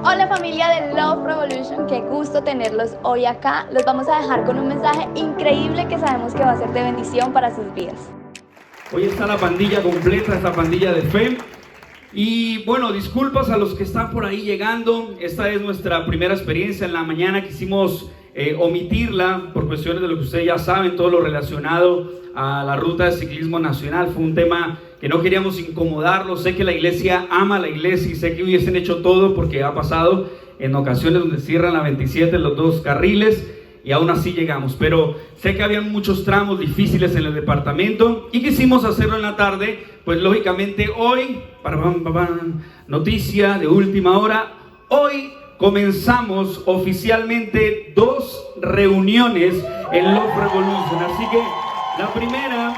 Hola familia de Love Revolution, qué gusto tenerlos hoy acá. Los vamos a dejar con un mensaje increíble que sabemos que va a ser de bendición para sus vidas. Hoy está la pandilla completa, esta pandilla de fe. Y bueno, disculpas a los que están por ahí llegando. Esta es nuestra primera experiencia en la mañana. Quisimos omitirla por cuestiones de lo que ustedes ya saben, todo lo relacionado a la ruta de ciclismo nacional. Fue un tema que no queríamos incomodarlos. Sé que la iglesia ama a la iglesia y sé que hubiesen hecho todo, porque ha pasado en ocasiones donde cierran la 27 los dos carriles y aún así llegamos, pero sé que había muchos tramos difíciles en el departamento y quisimos hacerlo en la tarde. Pues lógicamente hoy, noticia de última hora, hoy comenzamos oficialmente 2 reuniones en Love Revolution. Así que la primera,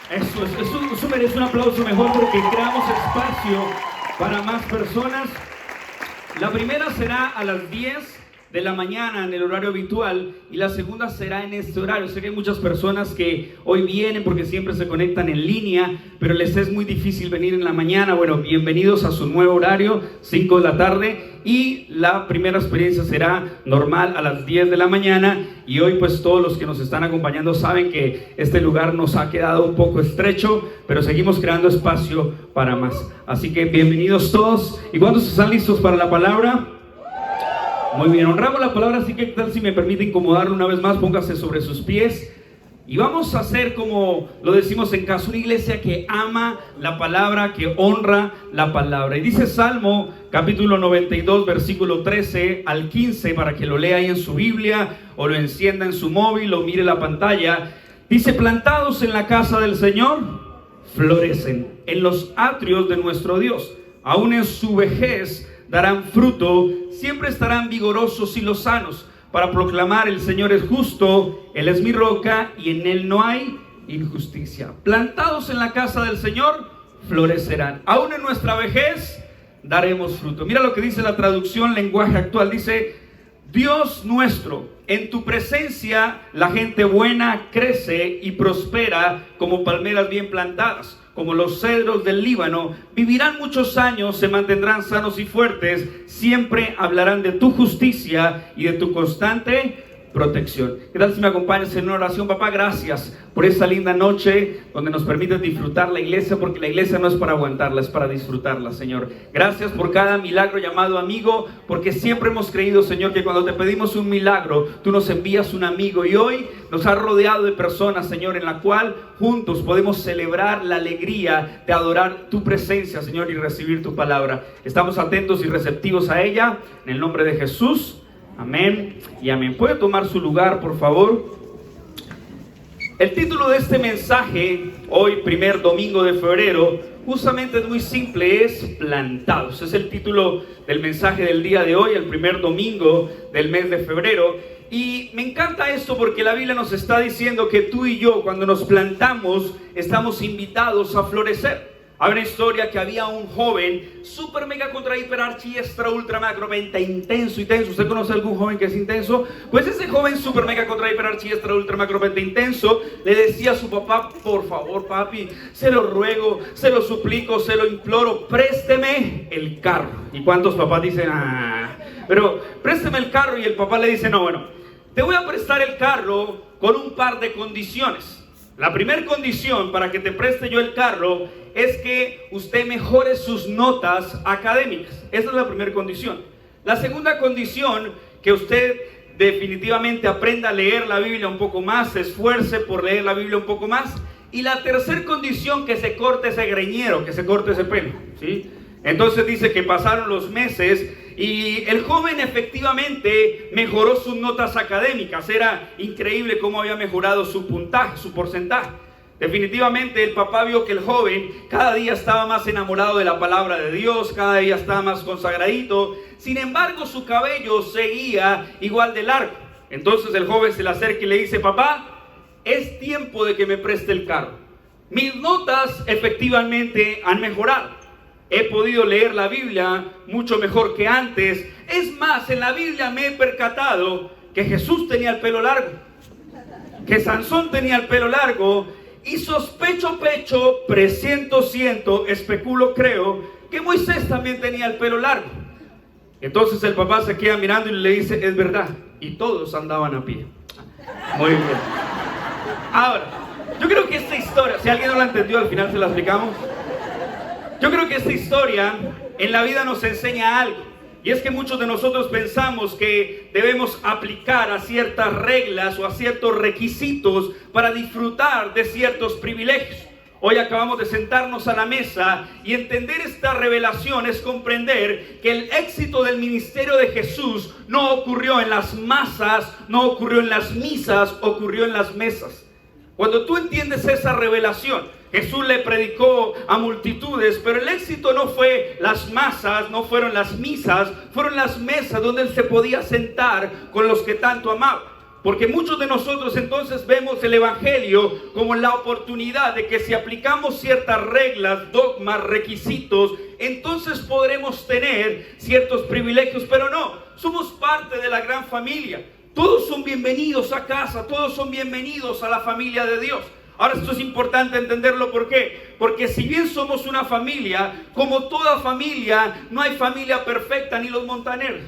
eso merece un aplauso mejor porque creamos espacio para más personas. La primera será a las 10 de la mañana en el horario habitual y la segunda será en este horario. Sé que hay muchas personas que hoy vienen porque siempre se conectan en línea, pero les es muy difícil venir en la mañana. Bueno, bienvenidos a su nuevo horario, 5 de la tarde, y la primera experiencia será normal a las 10 de la mañana. Y hoy pues todos los que nos están acompañando saben que este lugar nos ha quedado un poco estrecho, pero seguimos creando espacio para más. Así que bienvenidos todos. ¿Y cuántos están listos para la palabra? Muy bien, honramos la palabra, así que tal si me permite incomodarlo una vez más, póngase sobre sus pies y vamos a hacer como lo decimos en casa, una iglesia que ama la palabra, que honra la palabra. Y dice Salmo capítulo 92 versículo 13 al 15, para que lo lea ahí en su Biblia o lo encienda en su móvil o mire la pantalla. Dice: plantados en la casa del Señor, florecen en los atrios de nuestro Dios, aún en su vejez darán fruto, siempre estarán vigorosos y lozanos, para proclamar: el Señor es justo, Él es mi roca y en Él no hay injusticia. Plantados en la casa del Señor, florecerán. Aún en nuestra vejez daremos fruto. Mira lo que dice la traducción lenguaje actual. Dice: Dios nuestro, en tu presencia la gente buena crece y prospera como palmeras bien plantadas. Como los cedros del Líbano, vivirán muchos años, se mantendrán sanos y fuertes, siempre hablarán de tu justicia y de tu constante protección. ¿Qué tal si me acompañas en una oración? Papá, gracias por esta linda noche donde nos permites disfrutar la iglesia, porque la iglesia no es para aguantarla, es para disfrutarla, Señor. Gracias por cada milagro llamado amigo, porque siempre hemos creído, Señor, que cuando te pedimos un milagro, tú nos envías un amigo, y hoy nos has rodeado de personas, Señor, en la cual juntos podemos celebrar la alegría de adorar tu presencia, Señor, y recibir tu palabra. Estamos atentos y receptivos a ella, en el nombre de Jesús. Amén y amén. ¿Puede tomar su lugar, por favor? El título de este mensaje, hoy primer domingo de febrero, justamente es muy simple, es plantados. Es el título del mensaje del día de hoy, el primer domingo del mes de febrero. Y me encanta esto porque la Biblia nos está diciendo que tú y yo, cuando nos plantamos, estamos invitados a florecer. Hay una historia que había un joven super mega contra hiper archi extra ultra macro venta intenso. ¿Usted conoce algún joven que es intenso? Pues ese joven super mega contra hiper archi extra ultra macro venta intenso le decía a su papá: por favor papi, se lo ruego, se lo suplico, se lo imploro, présteme el carro. ¿Y cuántos papás dicen pero présteme el carro? Y el papá le dice: no, bueno, te voy a prestar el carro con un par de condiciones. La primera condición para que te preste yo el carro es que usted mejore sus notas académicas. Esa es la primera condición. La segunda condición, que usted definitivamente aprenda a leer la Biblia un poco más, se esfuerce por leer la Biblia un poco más. Y la tercera condición, que se corte ese greñero, que se corte ese pelo, ¿sí? Entonces dice que pasaron los meses y el joven efectivamente mejoró sus notas académicas. Era increíble cómo había mejorado su puntaje, su porcentaje. Definitivamente el papá vio que el joven cada día estaba más enamorado de la palabra de Dios, cada día estaba más consagradito. Sin embargo, su cabello seguía igual de largo. Entonces el joven se le acerca y le dice: papá, es tiempo de que me preste el carro. Mis notas efectivamente han mejorado. He podido leer la Biblia mucho mejor que antes. Es más, en la Biblia me he percatado que Jesús tenía el pelo largo, que Sansón tenía el pelo largo, y sospecho, presiento, siento, especulo, creo que Moisés también tenía el pelo largo. Entonces el papá se queda mirando y le dice, es verdad, y todos andaban a pie. Muy bien. Ahora, yo creo que esta historia, si alguien no la entendió, al final se la explicamos. Yo creo que esta historia en la vida nos enseña algo. Y es que muchos de nosotros pensamos que debemos aplicar a ciertas reglas o a ciertos requisitos para disfrutar de ciertos privilegios. Hoy acabamos de sentarnos a la mesa y entender esta revelación es comprender que el éxito del ministerio de Jesús no ocurrió en las masas, no ocurrió en las misas, ocurrió en las mesas. Cuando tú entiendes esa revelación, Jesús le predicó a multitudes, pero el éxito no fue las masas, no fueron las misas, fueron las mesas donde él se podía sentar con los que tanto amaba. Porque muchos de nosotros entonces vemos el evangelio como la oportunidad de que si aplicamos ciertas reglas, dogmas, requisitos, entonces podremos tener ciertos privilegios, pero no, somos parte de la gran familia. Todos son bienvenidos a casa, todos son bienvenidos a la familia de Dios. Ahora esto es importante entenderlo, ¿por qué? Porque si bien somos una familia, como toda familia, no hay familia perfecta ni los Montaner.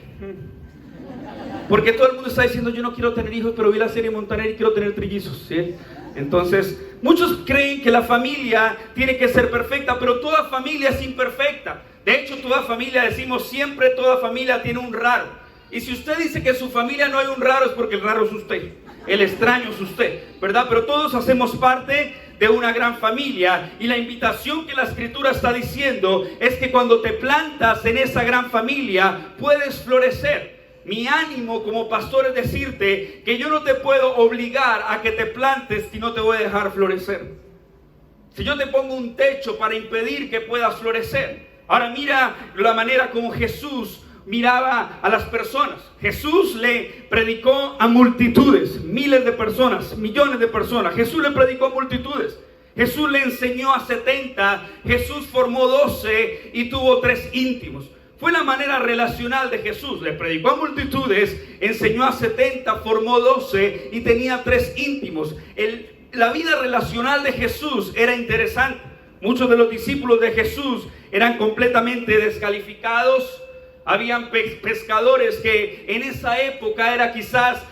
Porque todo el mundo está diciendo, yo no quiero tener hijos, pero vi la serie Montaner y quiero tener trillizos, ¿sí? Entonces, muchos creen que la familia tiene que ser perfecta, pero toda familia es imperfecta. De hecho, toda familia, decimos siempre, toda familia tiene un raro. Y si usted dice que en su familia no hay un raro, es porque el raro es usted, el extraño es usted, ¿verdad? Pero todos hacemos parte de una gran familia, y la invitación que la Escritura está diciendo es que cuando te plantas en esa gran familia, puedes florecer. Mi ánimo como pastor es decirte que yo no te puedo obligar a que te plantes si no te voy a dejar florecer. Si yo te pongo un techo para impedir que puedas florecer. Ahora mira la manera como Jesús miraba a las personas. Jesús le predicó a multitudes, miles de personas, millones de personas. Jesús le predicó a multitudes. Jesús le enseñó a 70, Jesús formó 12 y tuvo 3 íntimos. Fue la manera relacional de Jesús. Le predicó a multitudes, enseñó a 70, formó 12 y tenía 3 íntimos. La vida relacional de Jesús era interesante. Muchos de los discípulos de Jesús eran completamente descalificados. Habían pescadores que en esa época era quizás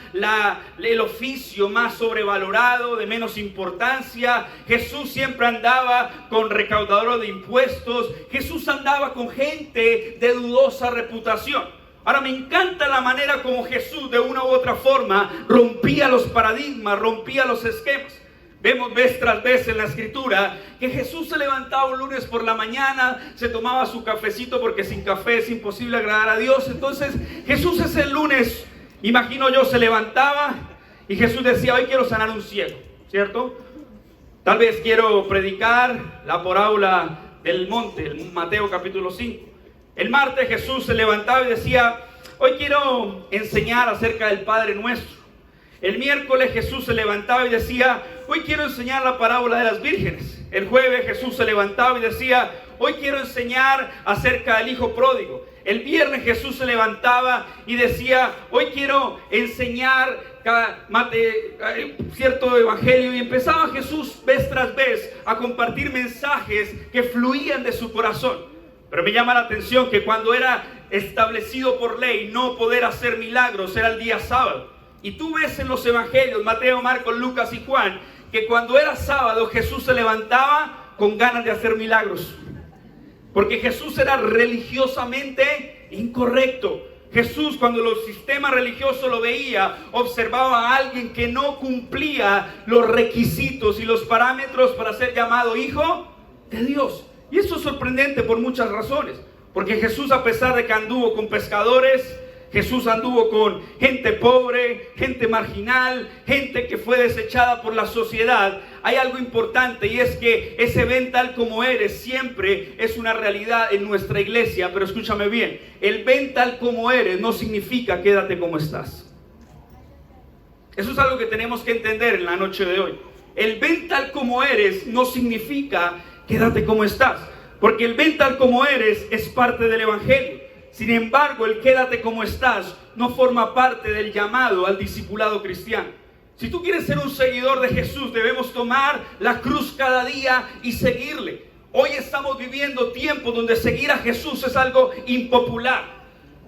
el oficio más sobrevalorado, de menos importancia. Jesús siempre andaba con recaudadores de impuestos. Jesús andaba con gente de dudosa reputación. Ahora me encanta la manera como Jesús de una u otra forma rompía los paradigmas, rompía los esquemas. Vemos vez tras vez en la Escritura que Jesús se levantaba un lunes por la mañana, se tomaba su cafecito porque sin café es imposible agradar a Dios. Entonces Jesús ese lunes, imagino yo, se levantaba y Jesús decía, hoy quiero sanar un ciego, ¿cierto? Tal vez quiero predicar la parábola del monte, el Mateo capítulo 5. El martes Jesús se levantaba y decía, hoy quiero enseñar acerca del Padre Nuestro. El miércoles Jesús se levantaba y decía, hoy quiero enseñar la parábola de las vírgenes. El jueves Jesús se levantaba y decía, hoy quiero enseñar acerca del hijo pródigo. El viernes Jesús se levantaba y decía, hoy quiero enseñar cierto evangelio. Y empezaba Jesús vez tras vez a compartir mensajes que fluían de su corazón. Pero me llama la atención que cuando era establecido por ley no poder hacer milagros, era el día sábado. Y tú ves en los evangelios, Mateo, Marcos, Lucas y Juan, que cuando era sábado Jesús se levantaba con ganas de hacer milagros. Porque Jesús era religiosamente incorrecto. Jesús, cuando los sistemas religiosos lo veía, observaba a alguien que no cumplía los requisitos y los parámetros para ser llamado hijo de Dios. Y eso es sorprendente por muchas razones. Porque Jesús, a pesar de que anduvo con pescadores, Jesús anduvo con gente pobre, gente marginal, gente que fue desechada por la sociedad. Hay algo importante, y es que ese ven tal como eres siempre es una realidad en nuestra iglesia. Pero escúchame bien, el ven tal como eres no significa quédate como estás. Eso es algo que tenemos que entender en la noche de hoy. El ven tal como eres no significa quédate como estás, porque el ven tal como eres es parte del evangelio. Sin embargo, el quédate como estás no forma parte del llamado al discipulado cristiano. Si tú quieres ser un seguidor de Jesús, debemos tomar la cruz cada día y seguirle. Hoy estamos viviendo tiempos donde seguir a Jesús es algo impopular.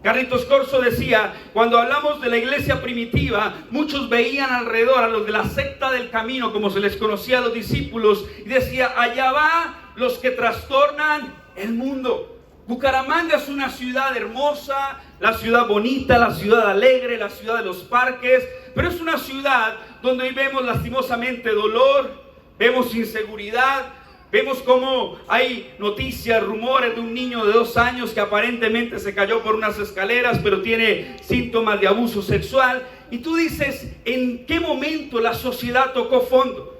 Carlitos Corso decía, cuando hablamos de la iglesia primitiva, muchos veían alrededor a los de la secta del camino, como se les conocía a los discípulos, y decía, allá va los que trastornan el mundo. Bucaramanga es una ciudad hermosa, la ciudad bonita, la ciudad alegre, la ciudad de los parques, pero es una ciudad donde hoy vemos lastimosamente dolor, vemos inseguridad, vemos cómo hay noticias, rumores de un niño de 2 años que aparentemente se cayó por unas escaleras, pero tiene síntomas de abuso sexual. Y tú dices, ¿en qué momento la sociedad tocó fondo?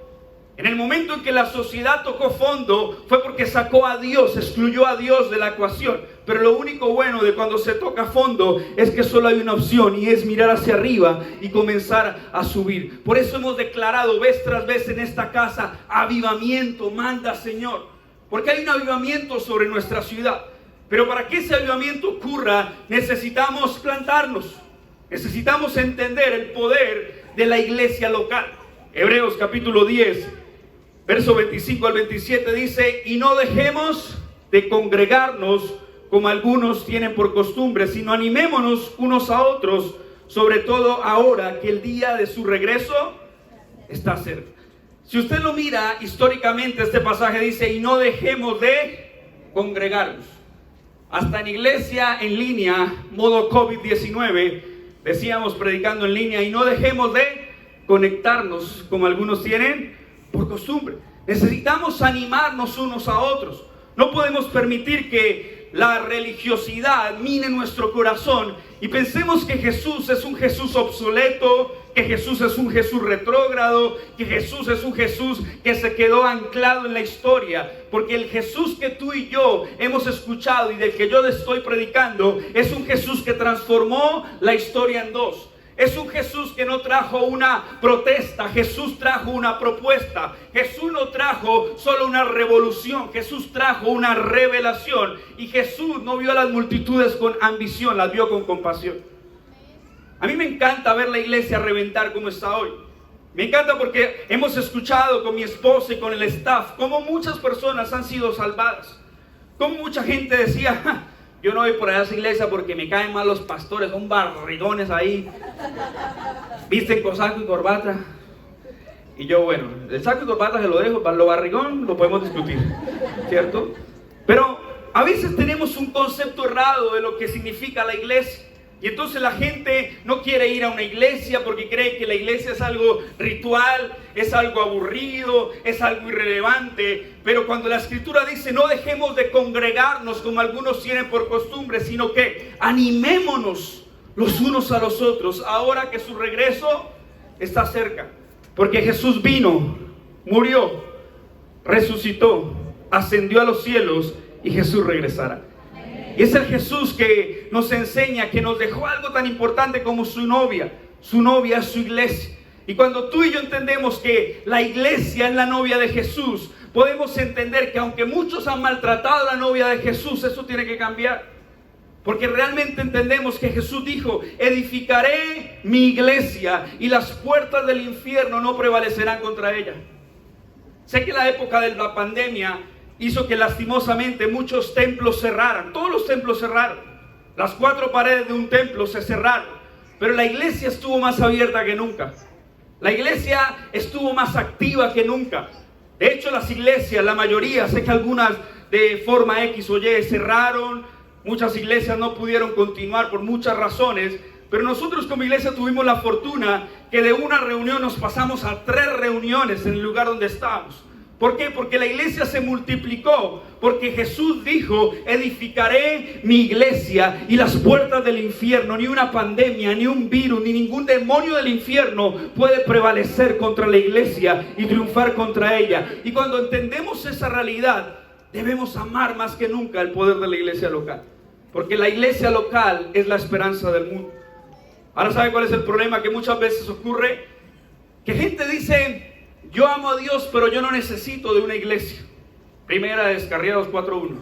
En el momento en que la sociedad tocó fondo fue porque sacó a Dios, excluyó a Dios de la ecuación. Pero lo único bueno de cuando se toca fondo es que solo hay una opción, y es mirar hacia arriba y comenzar a subir. Por eso hemos declarado vez tras vez en esta casa, avivamiento, manda Señor. Porque hay un avivamiento sobre nuestra ciudad. Pero para que ese avivamiento ocurra, necesitamos plantarnos. Necesitamos entender el poder de la iglesia local. Hebreos capítulo 10, verso 25 al 27 dice, y no dejemos de congregarnos como algunos tienen por costumbre, sino animémonos unos a otros, sobre todo ahora que el día de su regreso está cerca. Si usted lo mira históricamente, este pasaje dice, y no dejemos de congregarnos. Hasta en iglesia en línea, modo COVID-19, decíamos predicando en línea, y no dejemos de conectarnos como algunos tienen por costumbre. Necesitamos animarnos unos a otros. No podemos permitir que la religiosidad mine nuestro corazón y pensemos que Jesús es un Jesús obsoleto, que Jesús es un Jesús retrógrado, que Jesús es un Jesús que se quedó anclado en la historia. Porque el Jesús que tú y yo hemos escuchado y del que yo estoy predicando es un Jesús que transformó la historia en dos. Es un Jesús que no trajo una protesta, Jesús trajo una propuesta. Jesús no trajo solo una revolución, Jesús trajo una revelación. Y Jesús no vio a las multitudes con ambición, las vio con compasión. A mí me encanta ver la iglesia reventar como está hoy. Me encanta porque hemos escuchado con mi esposa y con el staff cómo muchas personas han sido salvadas. Cómo mucha gente decía, yo no voy por allá a esa iglesia porque me caen mal los pastores, son barrigones ahí, visten con saco y corbata. Y yo, bueno, el saco y corbata se lo dejo, para lo barrigón lo podemos discutir, ¿cierto? Pero a veces tenemos un concepto errado de lo que significa la iglesia. Y entonces la gente no quiere ir a una iglesia porque cree que la iglesia es algo ritual, es algo aburrido, es algo irrelevante. Pero cuando la escritura dice no dejemos de congregarnos como algunos tienen por costumbre, sino que animémonos los unos a los otros ahora que su regreso está cerca. Porque Jesús vino, murió, resucitó, ascendió a los cielos y Jesús regresará. Y es el Jesús que nos enseña, que nos dejó algo tan importante como su novia es su iglesia. Y cuando tú y yo entendemos que la iglesia es la novia de Jesús, podemos entender que aunque muchos han maltratado a la novia de Jesús, eso tiene que cambiar. Porque realmente entendemos que Jesús dijo, edificaré mi iglesia y las puertas del infierno no prevalecerán contra ella. Sé que la época de la pandemia hizo que lastimosamente muchos templos cerraran. Todos los templos cerraron. Las 4 paredes de un templo se cerraron. Pero la iglesia estuvo más abierta que nunca. La iglesia estuvo más activa que nunca. De hecho, las iglesias, la mayoría, sé que algunas de forma X o Y cerraron. Muchas iglesias no pudieron continuar por muchas razones. Pero nosotros como iglesia tuvimos la fortuna que de una reunión nos pasamos a 3 reuniones en el lugar donde estábamos. ¿Por qué? Porque la iglesia se multiplicó, porque Jesús dijo, edificaré mi iglesia y las puertas del infierno, ni una pandemia, ni un virus, ni ningún demonio del infierno puede prevalecer contra la iglesia y triunfar contra ella. Y cuando entendemos esa realidad, debemos amar más que nunca el poder de la iglesia local, porque la iglesia local es la esperanza del mundo. Ahora, ¿sabe cuál es el problema que muchas veces ocurre? Que gente dice, yo amo a Dios, pero yo no necesito de una iglesia. Primera de Descarriados 4:1.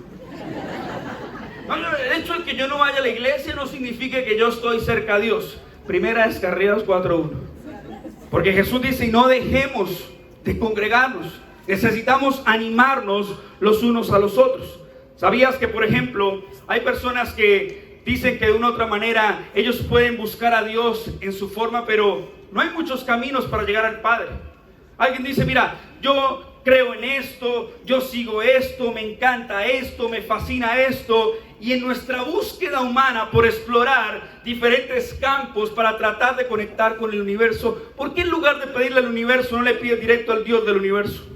No, el hecho de que yo no vaya a la iglesia no significa que yo estoy cerca a Dios. Primera de Descarriados 4:1. Porque Jesús dice, y no dejemos de congregarnos. Necesitamos animarnos los unos a los otros. ¿Sabías que, por ejemplo, hay personas que dicen que de una u otra manera ellos pueden buscar a Dios en su forma, pero no hay muchos caminos para llegar al Padre. Alguien dice, mira, yo creo en esto, yo sigo esto, me encanta esto, me fascina esto. Y en nuestra búsqueda humana por explorar diferentes campos para tratar de conectar con el universo, ¿por qué en lugar de pedirle al universo no le pides directo al Dios del universo?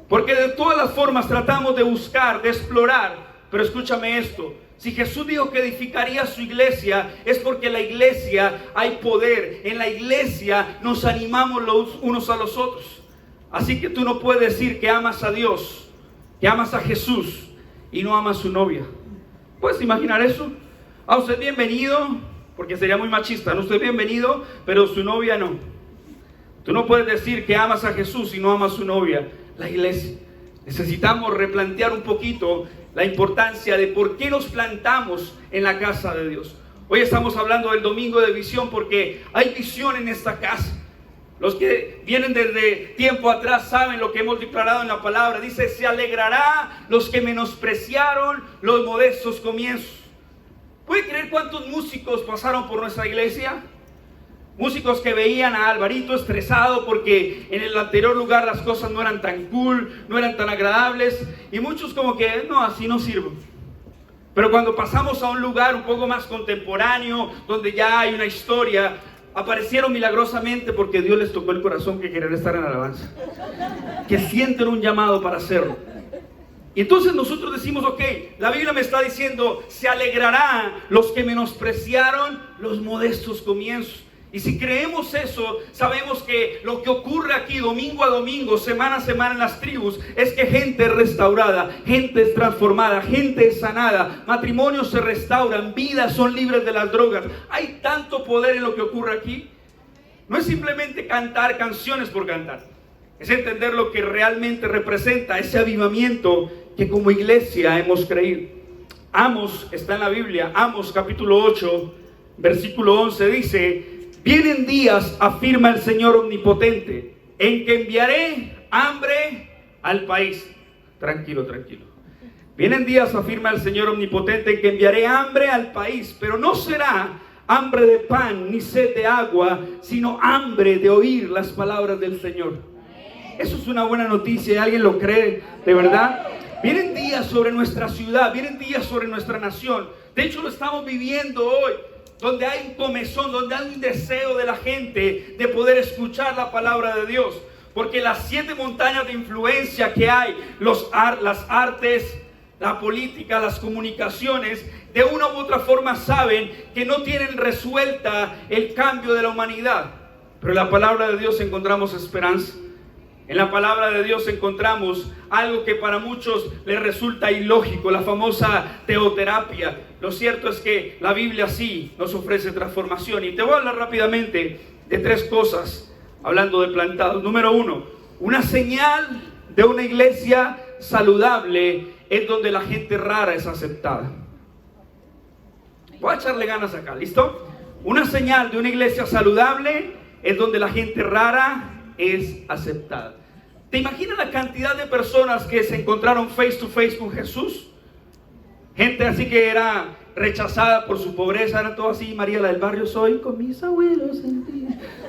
Porque de todas las formas tratamos de buscar, de explorar. Pero escúchame esto, si Jesús dijo que edificaría su iglesia, es porque en la iglesia hay poder. En la iglesia nos animamos los unos a los otros. Así que tú no puedes decir que amas a Dios, que amas a Jesús y no amas a su novia. ¿Puedes imaginar eso? A usted bienvenido, porque sería muy machista, no, usted bienvenido, pero su novia no. Tú no puedes decir que amas a Jesús y no amas a su novia. La iglesia. Necesitamos replantear un poquito la importancia de por qué nos plantamos en la casa de Dios. Hoy estamos hablando del domingo de visión porque hay visión en esta casa. Los que vienen desde tiempo atrás saben lo que hemos declarado en la palabra. Dice, se alegrará los que menospreciaron los modestos comienzos. ¿Puede creer cuántos músicos pasaron por nuestra iglesia? Músicos que veían a Alvarito estresado porque en el anterior lugar las cosas no eran tan cool, no eran tan agradables. Y muchos como que, no, así no sirvo. Pero cuando pasamos a un lugar un poco más contemporáneo, donde ya hay una historia, aparecieron milagrosamente porque Dios les tocó el corazón que querían estar en alabanza, que sienten un llamado para hacerlo. Y entonces nosotros decimos, ok, la Biblia me está diciendo, se alegrarán los que menospreciaron los modestos comienzos. Y si creemos eso, sabemos que lo que ocurre aquí domingo a domingo, semana a semana en las tribus, es que gente es restaurada, gente es transformada, gente es sanada, matrimonios se restauran, vidas son libres de las drogas. Hay tanto poder en lo que ocurre aquí. No es simplemente cantar canciones por cantar, es entender lo que realmente representa ese avivamiento que como iglesia hemos creído. Amos, está en la Biblia, Amos capítulo 8, versículo 11 dice: vienen días, afirma el Señor omnipotente, en que enviaré hambre al país. Tranquilo, tranquilo. Vienen días, afirma el Señor omnipotente, en que enviaré hambre al país, pero no será hambre de pan ni sed de agua, sino hambre de oír las palabras del Señor. Eso es una buena noticia. ¿Alguien lo cree de verdad? Vienen días sobre nuestra ciudad, vienen días sobre nuestra nación. De hecho, lo estamos viviendo hoy, donde hay un comezón, donde hay un deseo de la gente de poder escuchar la palabra de Dios. Porque las 7 montañas de influencia que hay, las artes, la política, las comunicaciones, de una u otra forma saben que no tienen resuelta el cambio de la humanidad. Pero en la palabra de Dios encontramos esperanza. En la palabra de Dios encontramos algo que para muchos les resulta ilógico, la famosa teoterapia. Lo cierto es que la Biblia sí nos ofrece transformación. Y te voy a hablar rápidamente de 3 cosas, hablando de plantados. Número 1, una señal de una iglesia saludable es donde la gente rara es aceptada. Voy a echarle ganas acá, ¿listo? Una señal de una iglesia saludable es donde la gente rara es aceptada. ¿Te imaginas la cantidad de personas que se encontraron face to face con Jesús? Gente así que era rechazada por su pobreza, era todo así, María la del barrio soy, con mis abuelos,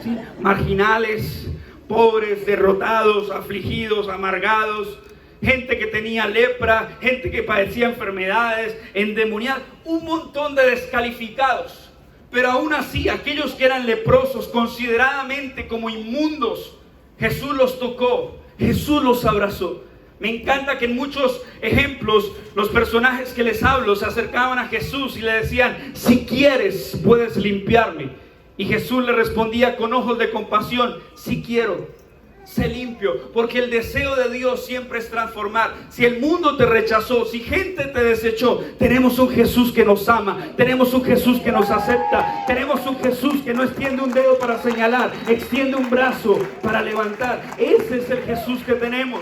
¿sí? Marginales, pobres, derrotados, afligidos, amargados, gente que tenía lepra, gente que padecía enfermedades, endemoniadas, un montón de descalificados. Pero aún así, aquellos que eran leprosos, consideradamente como inmundos, Jesús los tocó, Jesús los abrazó. Me encanta que en muchos ejemplos los personajes que les hablo se acercaban a Jesús y le decían: si quieres, puedes limpiarme. Y Jesús le respondía con ojos de compasión: si quiero, sé limpio. Porque el deseo de Dios siempre es transformar. Si el mundo te rechazó, si gente te desechó, tenemos un Jesús que nos ama, tenemos un Jesús que nos acepta, tenemos un Jesús que no extiende un dedo para señalar, extiende un brazo para levantar. Ese es el Jesús que tenemos.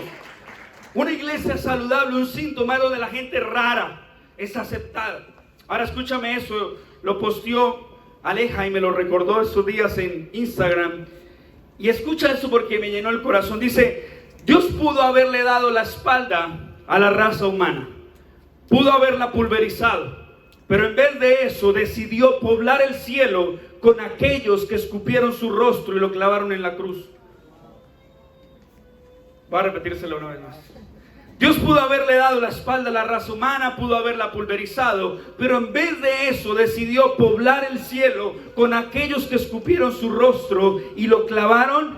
Una iglesia saludable, un síntoma de la gente rara, es aceptada. Ahora escúchame eso, lo posteó Aleja y me lo recordó estos días en Instagram. Y escucha eso porque me llenó el corazón. Dice: Dios pudo haberle dado la espalda a la raza humana, pudo haberla pulverizado, pero en vez de eso decidió poblar el cielo con aquellos que escupieron su rostro y lo clavaron en la cruz. Voy a repetírselo una vez más. Dios pudo haberle dado la espalda a la raza humana, pudo haberla pulverizado, pero en vez de eso decidió poblar el cielo con aquellos que escupieron su rostro y lo clavaron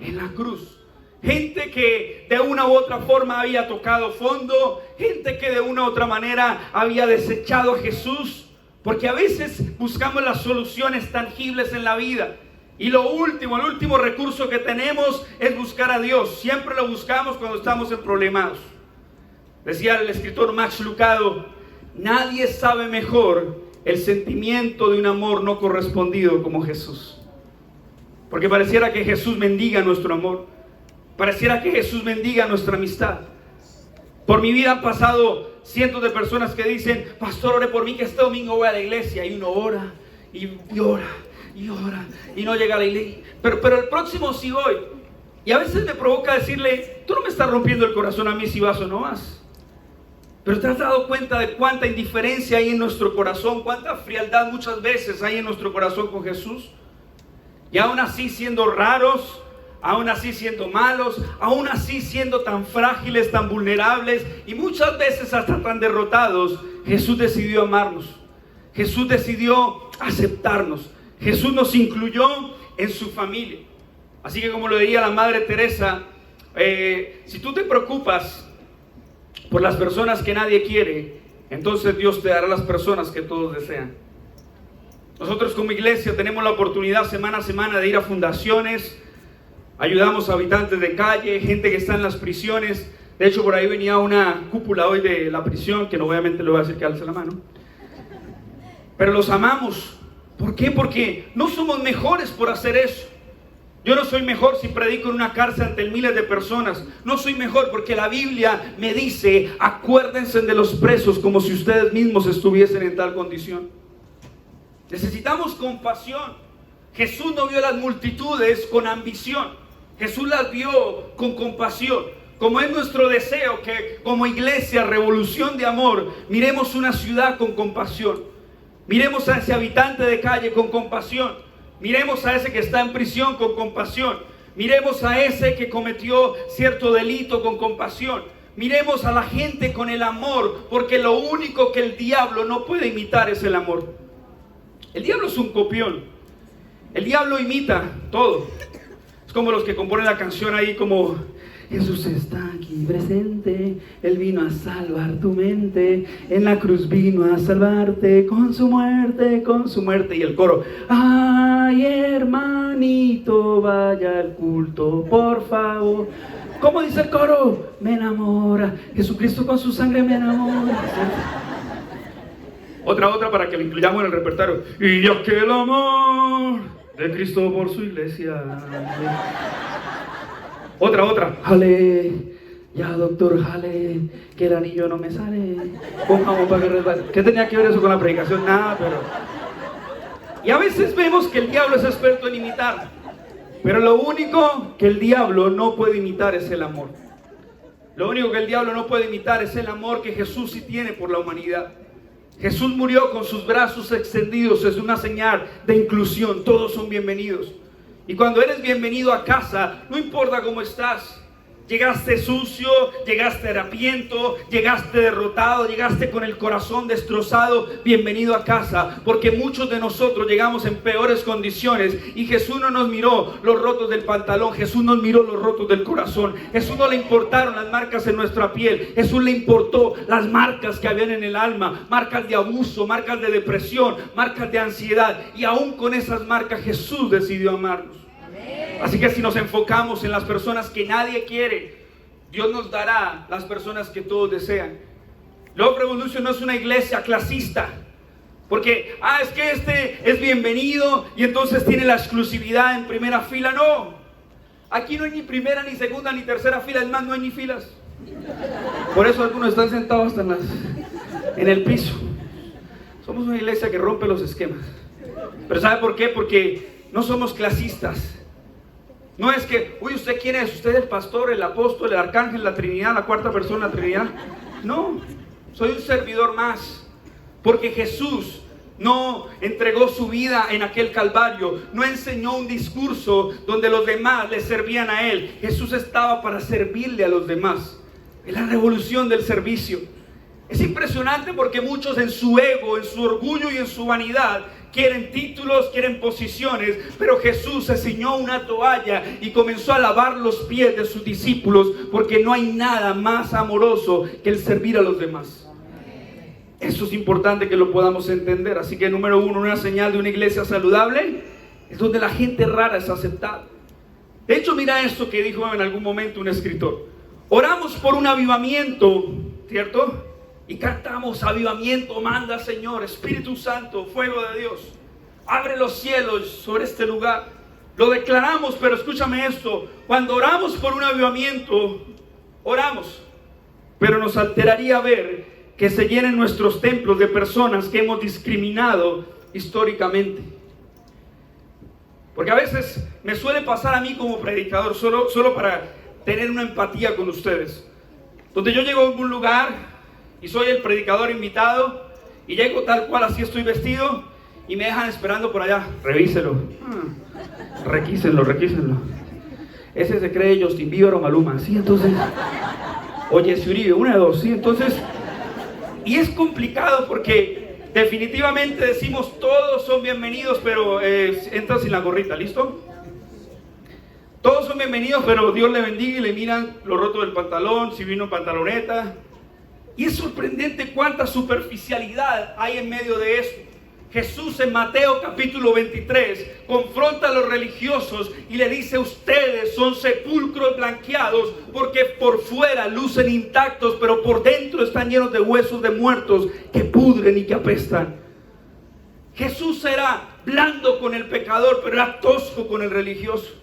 en la cruz. Gente que de una u otra forma había tocado fondo, gente que de una u otra manera había desechado a Jesús, porque a veces buscamos las soluciones tangibles en la vida. Y el último recurso que tenemos es buscar a Dios. Siempre lo buscamos cuando estamos en problemas. Decía el escritor Max Lucado: nadie sabe mejor el sentimiento de un amor no correspondido como Jesús. Porque pareciera que Jesús mendiga nuestro amor. Pareciera que Jesús mendiga nuestra amistad. Por mi vida han pasado cientos de personas que dicen: pastor, ore por mí que este domingo voy a la iglesia. Y uno ora y ora y ora y no llega a la iglesia, pero el próximo sí voy. Y a veces me provoca decirle: tú no me estás rompiendo el corazón a mí si vas o no vas. Pero ¿te has dado cuenta de cuánta indiferencia hay en nuestro corazón? Cuánta frialdad muchas veces hay en nuestro corazón con Jesús. Y aún así siendo raros, aún así siendo malos, aún así siendo tan frágiles, tan vulnerables y muchas veces hasta tan derrotados, Jesús decidió amarnos. Jesús decidió aceptarnos. Jesús nos incluyó en su familia. Así que, como lo diría la Madre Teresa, si tú te preocupas por las personas que nadie quiere, entonces Dios te dará las personas que todos desean. Nosotros como iglesia tenemos la oportunidad semana a semana de ir a fundaciones, ayudamos a habitantes de calle, gente que está en las prisiones. De hecho, por ahí venía una cúpula hoy de la prisión, que obviamente le voy a decir que alce la mano. Pero los amamos. ¿Por qué? Porque no somos mejores por hacer eso. Yo no soy mejor si predico en una cárcel ante miles de personas. No soy mejor porque la Biblia me dice: acuérdense de los presos como si ustedes mismos estuviesen en tal condición. Necesitamos compasión. Jesús no vio las multitudes con ambición. Jesús las vio con compasión. Como es nuestro deseo que como iglesia, Revolución de Amor, miremos una ciudad con compasión. Miremos a ese habitante de calle con compasión. Miremos a ese que está en prisión con compasión. Miremos a ese que cometió cierto delito con compasión. Miremos a la gente con el amor, porque lo único que el diablo no puede imitar es el amor. El diablo es un copión. El diablo imita todo. Es como los que componen la canción ahí como: Jesús está aquí presente, Él vino a salvar tu mente, en la cruz vino a salvarte, con su muerte. Y el coro: ay, hermanito, vaya al culto, por favor. ¿Cómo dice el coro? Me enamora, Jesucristo con su sangre me enamora. Otra para que lo incluyamos en el repertorio. Y yo que el amor de Cristo por su iglesia. Otra. Jale, ya doctor, jale, que el anillo no me sale. Pongamos para que resbale. ¿Qué tenía que ver eso con la predicación? Nada, pero... Y a veces vemos que el diablo es experto en imitar. Pero lo único que el diablo no puede imitar es el amor. Lo único que el diablo no puede imitar es el amor que Jesús sí tiene por la humanidad. Jesús murió con sus brazos extendidos. Es una señal de inclusión. Todos son bienvenidos. Y cuando eres bienvenido a casa, no importa cómo estás. Llegaste sucio, llegaste harapiento, llegaste derrotado, llegaste con el corazón destrozado. Bienvenido a casa, porque muchos de nosotros llegamos en peores condiciones. Y Jesús no nos miró los rotos del pantalón, Jesús nos miró los rotos del corazón. Jesús no le importaron las marcas en nuestra piel, Jesús le importó las marcas que habían en el alma. Marcas de abuso, marcas de depresión, marcas de ansiedad. Y aún con esas marcas Jesús decidió amarnos. Así que si nos enfocamos en las personas que nadie quiere, Dios nos dará las personas que todos desean. Love Revolution no es una iglesia clasista, porque es que este es bienvenido y entonces tiene la exclusividad en primera fila. No, aquí no hay ni primera, ni segunda, ni tercera fila. Es más, no hay ni filas. Por eso algunos están sentados hasta en el piso. Somos una iglesia que rompe los esquemas. Pero ¿sabe por qué? Porque no somos clasistas. No es que, ¿usted quién es? ¿Usted es el pastor, el apóstol, el arcángel, la Trinidad, la cuarta persona de la Trinidad? No, soy un servidor más. Porque Jesús no entregó su vida en aquel Calvario, no enseñó un discurso donde los demás le servían a Él. Jesús estaba para servirle a los demás. Es la revolución del servicio. Es impresionante porque muchos en su ego, en su orgullo y en su vanidad quieren títulos, quieren posiciones, pero Jesús se ciñó una toalla y comenzó a lavar los pies de sus discípulos, porque no hay nada más amoroso que el servir a los demás. Eso es importante que lo podamos entender. Así que número uno, una señal de una iglesia saludable es donde la gente rara es aceptada. De hecho, mira esto que dijo en algún momento un escritor: oramos por un avivamiento, ¿cierto? Y cantamos: avivamiento manda, Señor, Espíritu Santo, fuego de Dios, abre los cielos sobre este lugar. Lo declaramos, pero escúchame esto: cuando oramos por un avivamiento, oramos, pero nos alteraría ver que se llenen nuestros templos de personas que hemos discriminado históricamente. Porque a veces me suele pasar a mí como predicador, solo para tener una empatía con ustedes, donde yo llego a algún lugar y soy el predicador invitado, y llego tal cual, así estoy vestido, y me dejan esperando por allá. Revíselo, requísenlo. Ese se cree Justin Bieber o Maluma, ¿sí? Entonces, oye, Uribe, una de dos, ¿sí? Entonces, y es complicado porque definitivamente decimos todos son bienvenidos, pero entra sin la gorrita, ¿listo? Todos son bienvenidos, pero Dios le bendiga, y le miran lo roto del pantalón, si vino pantaloneta. Y es sorprendente cuánta superficialidad hay en medio de eso. Jesús en Mateo capítulo 23 confronta a los religiosos y le dice: ustedes son sepulcros blanqueados, porque por fuera lucen intactos, pero por dentro están llenos de huesos de muertos que pudren y que apestan. Jesús era blando con el pecador, pero era tosco con el religioso.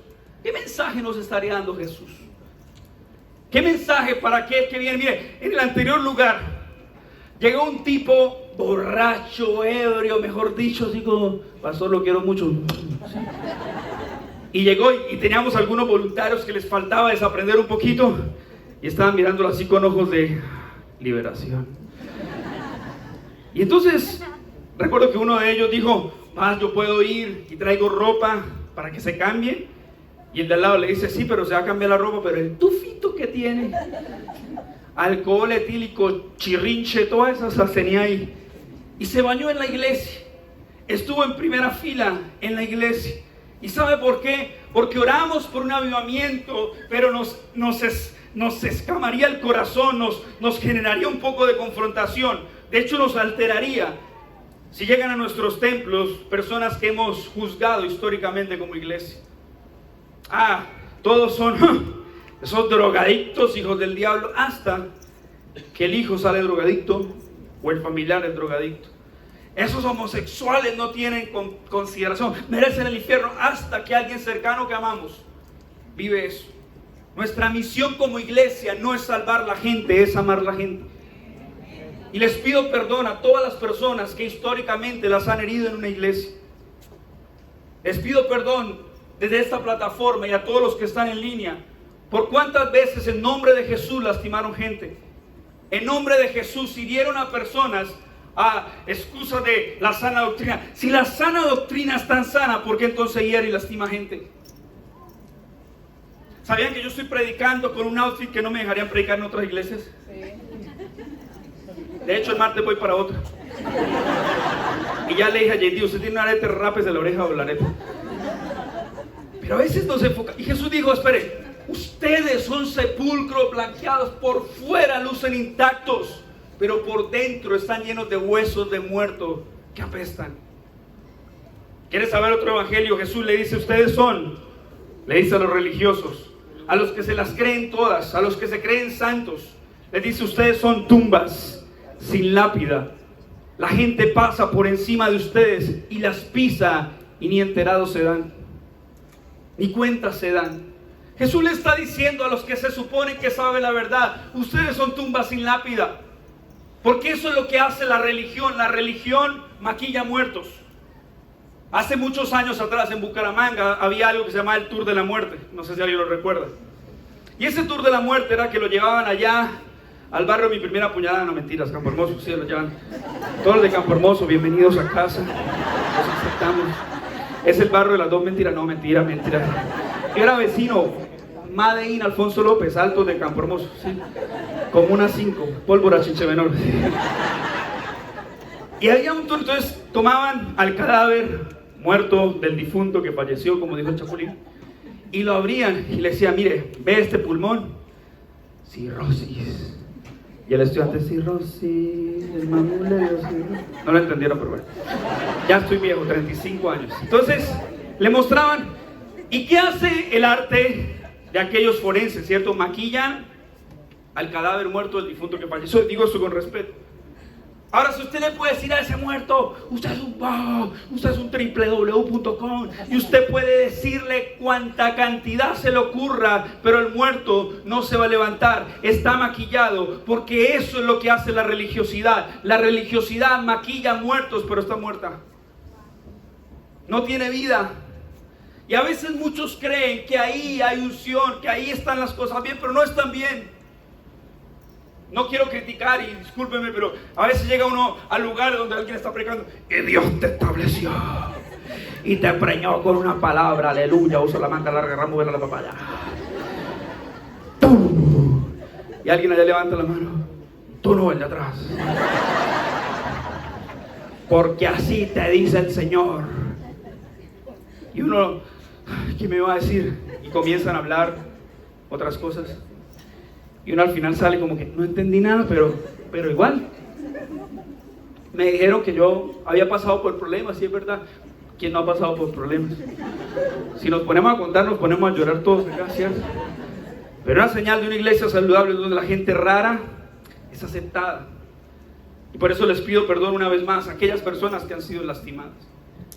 ¿Qué mensaje nos estaría dando Jesús? ¿Qué mensaje para aquel que viene? Mire, en el anterior lugar llegó un tipo borracho, ebrio, mejor dicho, así como: pastor, lo quiero mucho. Y llegó y teníamos algunos voluntarios que les faltaba desaprender un poquito, y estaban mirándolo así con ojos de liberación. Y entonces recuerdo que uno de ellos dijo: yo puedo ir y traigo ropa para que se cambie. Y el de al lado le dice: sí, pero se va a cambiar la ropa, pero el tufito que tiene, alcohol etílico, chirrinche, todas esas tenía ahí. Y se bañó en la iglesia, estuvo en primera fila en la iglesia. ¿Y sabe por qué? Porque oramos por un avivamiento, pero nos escamaría el corazón, nos generaría un poco de confrontación. De hecho, nos alteraría si llegan a nuestros templos personas que hemos juzgado históricamente como iglesia. Todos son esos drogadictos, hijos del diablo, hasta que el hijo sale drogadicto o el familiar es drogadicto. Esos homosexuales no tienen consideración, merecen el infierno, hasta que alguien cercano que amamos vive eso. Nuestra misión como iglesia no es salvar la gente, es amar la gente. Y les pido perdón a todas las personas que históricamente las han herido en una iglesia. Les pido perdón desde esta plataforma y a todos los que están en línea, por cuántas veces en nombre de Jesús lastimaron gente. En nombre de Jesús hirieron a personas a excusa de la sana doctrina. Si la sana doctrina es tan sana, ¿por qué entonces hiere y lastima gente? ¿Sabían que yo estoy predicando con un outfit que no me dejarían predicar en otras iglesias? De hecho, el martes voy para otra. Y ya le dije a JD: usted tiene un arete, rápese la oreja o la arete. Pero a veces nos enfoca. Y Jesús dijo: espere, ustedes son sepulcros blanqueados, por fuera lucen intactos, pero por dentro están llenos de huesos de muerto que apestan. ¿Quieres saber otro evangelio? Jesús le dice: ustedes son, le dice a los religiosos, a los que se las creen todas, a los que se creen santos, les dice: ustedes son tumbas sin lápida. La gente pasa por encima de ustedes y las pisa y ni enterados se dan, ni cuenta se dan. Jesús le está diciendo a los que se supone que saben la verdad: ustedes son tumbas sin lápida. Porque eso es lo que hace la religión. La religión maquilla muertos. Hace muchos años atrás en Bucaramanga había algo que se llamaba el Tour de la Muerte. No sé si alguien lo recuerda. Y ese Tour de la Muerte era que lo llevaban allá al barrio mi primera puñalada, no mentiras, Campo Hermoso, sí, lo llevan. Todos los de Campo Hermoso, bienvenidos a casa, los aceptamos. Es el barrio de las dos mentiras, no, mentira. Yo era vecino, Made in Alfonso López, Altos de Campo Hermoso, sí. Comuna 5, Pólvora, Chinche Menor. Y había un tour, entonces tomaban al cadáver muerto del difunto que falleció, como dijo el Chapulín, y lo abrían y le decían, mire, ve este pulmón, cirrosis. Y el estudiante, cirrosis, el mamulero, no lo entendieron, pero bueno. Ya estoy viejo, 35 años. Entonces, le mostraban, ¿y qué hace el arte de aquellos forenses, cierto? Maquillan al cadáver muerto del difunto que falleció. Digo esto con respeto. Ahora, si usted le puede decir a ese muerto, usted es un wow, usted es un www.com, y usted puede decirle cuánta cantidad se le ocurra, pero el muerto no se va a levantar, está maquillado, porque eso es lo que hace la religiosidad. La religiosidad maquilla muertos, pero está muerta. No tiene vida. Y a veces muchos creen que ahí hay unción, que ahí están las cosas bien, pero no están bien. No quiero criticar y discúlpeme, pero a veces llega uno al lugar donde alguien está predicando y Dios te estableció y te preñó con una palabra, aleluya, usa la manga larga, ramo de la papaya. ¡Pum! Y alguien allá levanta la mano, tú no, el de atrás. Porque así te dice el Señor. Y uno, ¿qué me va a decir? Y comienzan a hablar otras cosas. Y uno al final sale como que no entendí nada, pero igual. Me dijeron que yo había pasado por problemas, y es verdad. ¿Quién no ha pasado por problemas? Si nos ponemos a contar, nos ponemos a llorar todos acá, ¿cierto? Pero una señal de una iglesia saludable es donde la gente rara es aceptada. Y por eso les pido perdón una vez más a aquellas personas que han sido lastimadas.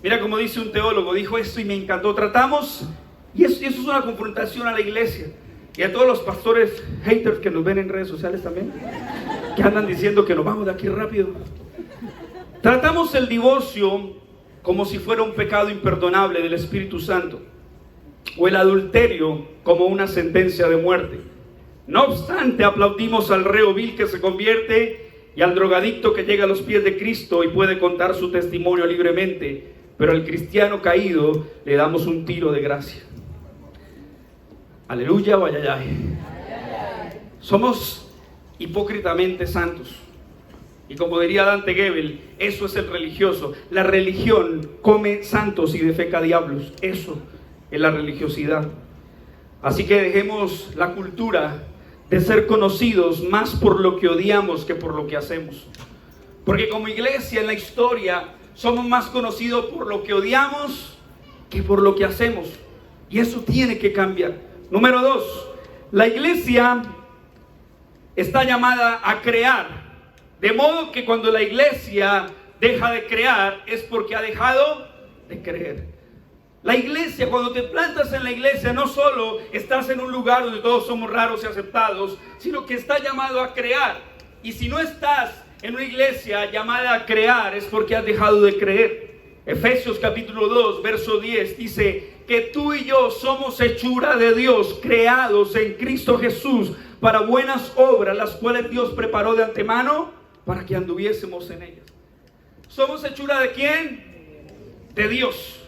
Mira como dice un teólogo, dijo esto y me encantó. Tratamos, y eso es una confrontación a la iglesia. Y a todos los pastores haters que nos ven en redes sociales también, que andan diciendo que nos vamos de aquí rápido. Tratamos el divorcio como si fuera un pecado imperdonable del Espíritu Santo, o el adulterio como una sentencia de muerte. No obstante, aplaudimos al reo vil que se convierte y al drogadicto que llega a los pies de Cristo y puede contar su testimonio libremente, pero al cristiano caído le damos un tiro de gracia. Aleluya o ayayay. Somos hipócritamente santos. Y como diría Dante Gebel, eso es el religioso. La religión come santos y defeca diablos. Eso es la religiosidad. Así que dejemos la cultura de ser conocidos más por lo que odiamos que por lo que hacemos. Porque como iglesia en la historia somos más conocidos por lo que odiamos que por lo que hacemos. Y eso tiene que cambiar. Número 2, la iglesia está llamada a crear, de modo que cuando la iglesia deja de crear es porque ha dejado de creer. La iglesia, cuando te plantas en la iglesia, no solo estás en un lugar donde todos somos raros y aceptados, sino que está llamado a crear. Y si no estás en una iglesia llamada a crear es porque has dejado de creer. Efesios capítulo 2, verso 10 dice que tú y yo somos hechura de Dios, creados en Cristo Jesús para buenas obras, las cuales Dios preparó de antemano para que anduviésemos en ellas. ¿Somos hechura de quién? De Dios.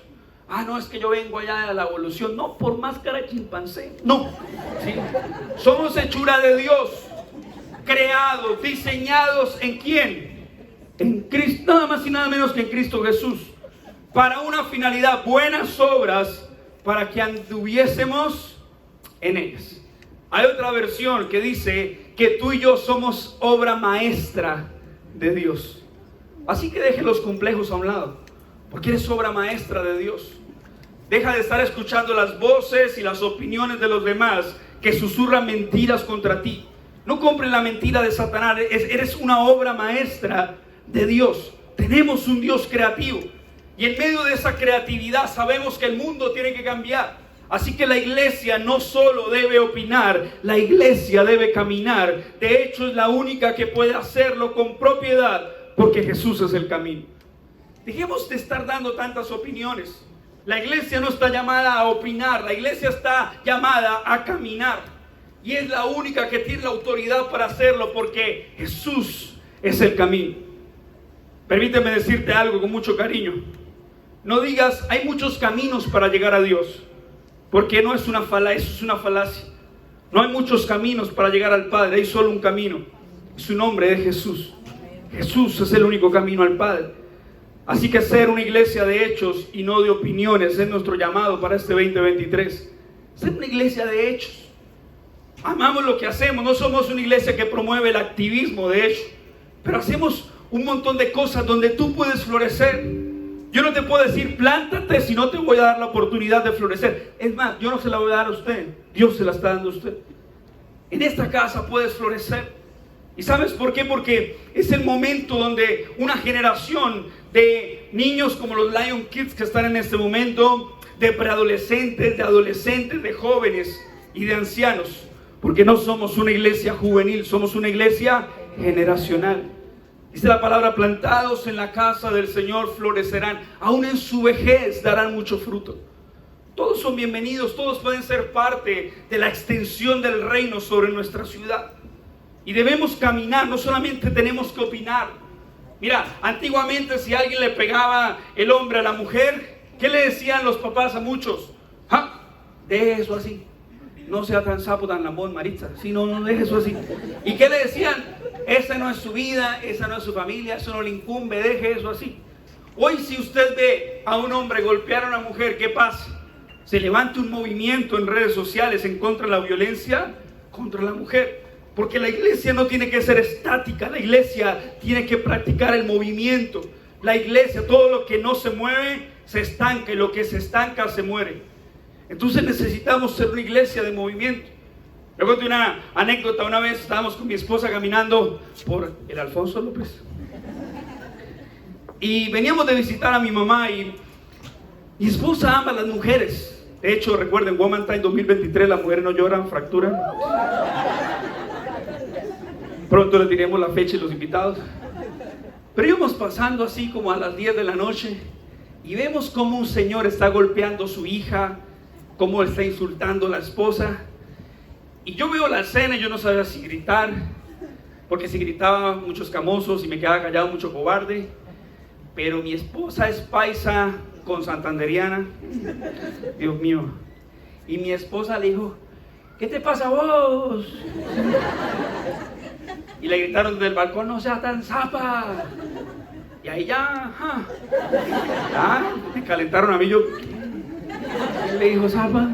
No, es que yo vengo allá de la evolución. No, por máscara de chimpancé. No, ¿sí? Somos hechura de Dios, creados, diseñados ¿en quién? En Cristo, nada más y nada menos que en Cristo Jesús. Para una finalidad, buenas obras, para que anduviésemos en ellas. Hay otra versión que dice que tú y yo somos obra maestra de Dios. Así que deje los complejos a un lado, porque eres obra maestra de Dios. Deja de estar escuchando las voces y las opiniones de los demás que susurran mentiras contra ti. No compren la mentira de Satanás. Eres una obra maestra de Dios. Tenemos un Dios creativo. Y en medio de esa creatividad sabemos que el mundo tiene que cambiar. Así que la iglesia no solo debe opinar, la iglesia debe caminar. De hecho, es la única que puede hacerlo con propiedad, porque Jesús es el camino. Dejemos de estar dando tantas opiniones. La iglesia no está llamada a opinar, la iglesia está llamada a caminar. y es la única que tiene la autoridad para hacerlo, porque Jesús es el camino. Permíteme decirte algo con mucho cariño. No digas, hay muchos caminos para llegar a Dios, porque no es una falacia, eso es una falacia. No hay muchos caminos para llegar al Padre, hay solo un camino. Su nombre es Jesús. Jesús es el único camino al Padre. Así que ser una iglesia de hechos y no de opiniones es nuestro llamado para este 2023. Ser una iglesia de hechos. Amamos lo que hacemos, no somos una iglesia que promueve el activismo de hecho, pero hacemos un montón de cosas donde tú puedes florecer. Yo no te puedo decir plántate si no te voy a dar la oportunidad de florecer. Es más, yo no se la voy a dar a usted, Dios se la está dando a usted. En esta casa puedes florecer. ¿Y sabes por qué? Porque es el momento donde una generación de niños como los Lion Kids que están en este momento, de preadolescentes, de adolescentes, de jóvenes y de ancianos, porque no somos una iglesia juvenil, somos una iglesia generacional. Dice la palabra, plantados en la casa del Señor florecerán, aún en su vejez darán mucho fruto. Todos son bienvenidos, todos pueden ser parte de la extensión del reino sobre nuestra ciudad. Y debemos caminar, no solamente tenemos que opinar. Mira, antiguamente si alguien le pegaba el hombre a la mujer, ¿qué le decían los papás a muchos? ¡Ja! Deje eso así. No sea tan sapo, tan lambón, Maritza. Si no, no deje eso así. ¿Y qué le decían? Esa no es su vida, esa no es su familia, eso no le incumbe, deje eso así. Hoy si usted ve a un hombre golpear a una mujer, ¿qué pasa? Se levanta un movimiento en redes sociales en contra de la violencia contra la mujer. Porque la iglesia no tiene que ser estática, la iglesia tiene que practicar el movimiento. La iglesia, todo lo que no se mueve, se estanca, y lo que se estanca, se muere. Entonces necesitamos ser una iglesia de movimiento. Me cuento una anécdota. Una vez estábamos con mi esposa caminando por el Alfonso López. Y veníamos de visitar a mi mamá, y mi esposa ama a las mujeres. De hecho, recuerden, Woman Time 2023, las mujeres no lloran, fracturan. Pronto les diremos la fecha y los invitados. Pero íbamos pasando así como a las 10 de la noche y vemos como un señor está golpeando a su hija, cómo está insultando a la esposa. Y yo veo la escena y yo no sabía si gritar, porque si gritaba muchos escamosos y me quedaba callado, mucho cobarde. Pero mi esposa es paisa con santanderiana, Dios mío. Y mi esposa le dijo, ¿qué te pasa a vos? Y le gritaron desde el balcón, no seas tan zapa. Y ahí ya, me calentaron a mí. Yo, ¿quién le dijo zapa?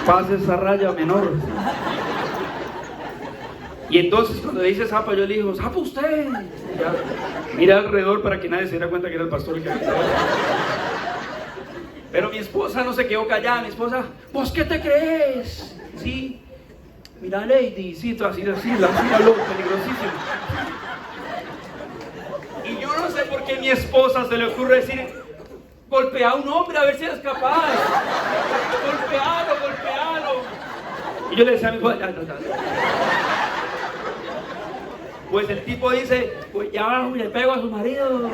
Pase esa raya menor. Y entonces cuando le dice zapa, yo le digo, zapa usted. Ya, mira alrededor para que nadie se diera cuenta que era el pastor el que gritaba. Pero mi esposa no se quedó callada. Mi esposa, ¿vos qué te crees? Sí. Mira, Lady, sí, así, la loca, peligrosísima. Y yo no sé por qué a mi esposa se le ocurre decir, golpea a un hombre a ver si eres capaz. Golpealo. Y yo le decía a mi esposa, ya. Pues el tipo dice, pues ya le pego a su marido.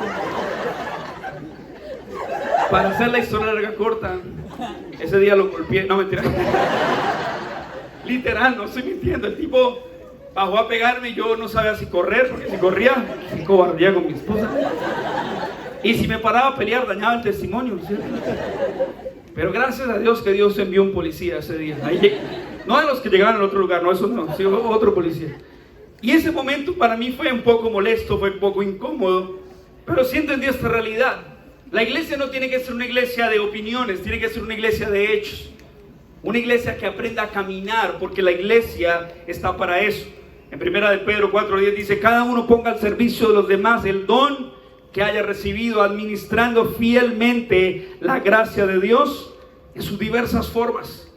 Para hacer la historia larga corta, ese día lo golpeé, no mentira. Literal, no estoy mintiendo. El tipo bajó a pegarme y yo no sabía si correr, porque si corría, qué cobardía con mi esposa. Y si me paraba a pelear, dañaba el testimonio, ¿cierto? Pero gracias a Dios que Dios envió un policía ese día. No de los que llegaban al otro lugar, no, eso no, sino otro policía. Y ese momento para mí fue un poco molesto, fue un poco incómodo, pero sí entendí esta realidad. La iglesia no tiene que ser una iglesia de opiniones, tiene que ser una iglesia de hechos. Una iglesia que aprenda a caminar, porque la iglesia está para eso. En 1 de Pedro 4:10 dice, cada uno ponga al servicio de los demás el don que haya recibido, administrando fielmente la gracia de Dios en sus diversas formas.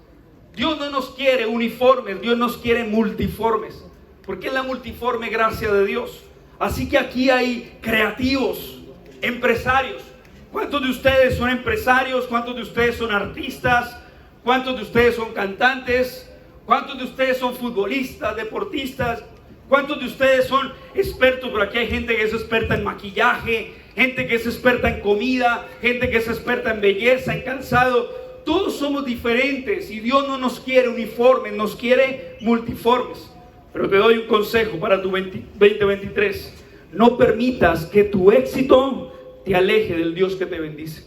Dios no nos quiere uniformes, Dios nos quiere multiformes, porque es la multiforme gracia de Dios. Así que aquí hay creativos, empresarios. ¿Cuántos de ustedes son empresarios? ¿Cuántos de ustedes son artistas? ¿Cuántos de ustedes son cantantes? ¿Cuántos de ustedes son futbolistas, deportistas? ¿Cuántos de ustedes son expertos? Por aquí hay gente que es experta en maquillaje, gente que es experta en comida, gente que es experta en belleza, en calzado. todos somos diferentes y Dios no nos quiere uniformes, nos quiere multiformes. Pero te doy un consejo para tu 2023. No permitas que tu éxito te aleje del Dios que te bendice.